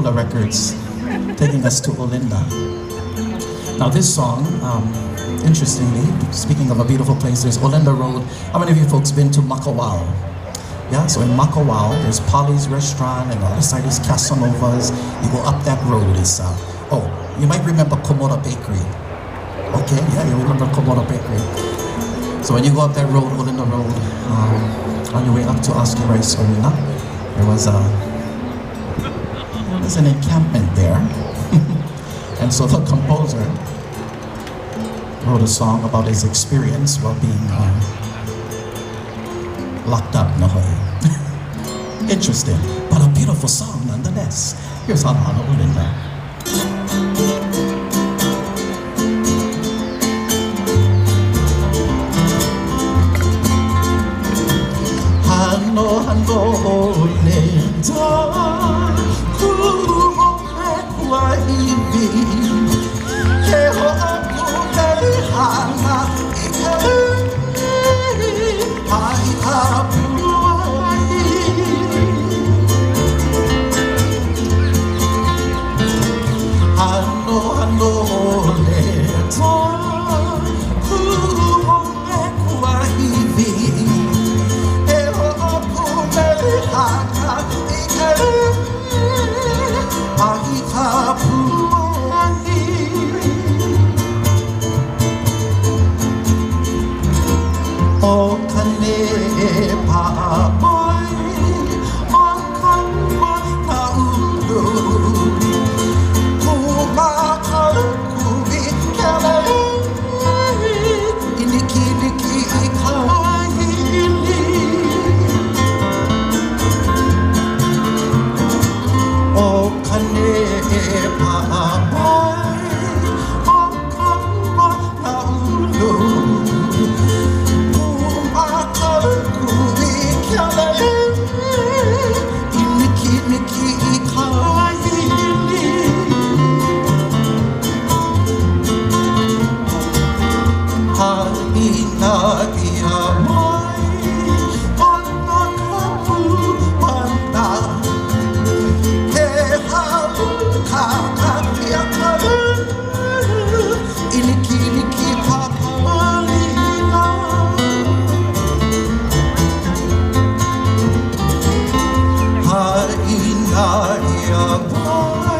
Olinda Records, taking us to Olinda. Now this song, interestingly, speaking of a beautiful place, there's Olinda Road. How many of you folks been to Makawao? Yeah, so in Makawao, there's Polly's Restaurant, and the other side is Casanova's. You go up that road, it's, oh, you might remember Komoda Bakery. Okay, yeah, you remember Komoda Bakery. So when you go up that road, Olinda Road, on your way up to Oski Rice Arena, there was an encampment there. And so the composer wrote a song about his experience while being locked up in a way. Interesting, but a beautiful song nonetheless. Here's Hanohano Olinda. Hanohano Olinda, kumoe kuaiwi, he ho'oku mele hana ikele, ai apuai. Hanohano Olinda, kumoe kuaiwi, O kane pa'amai, o Kamaʻāina ulu, kumakakēhau, iniki i kahili. O kane pa'amai, o Kamaʻāina ulu, Ina ia mai.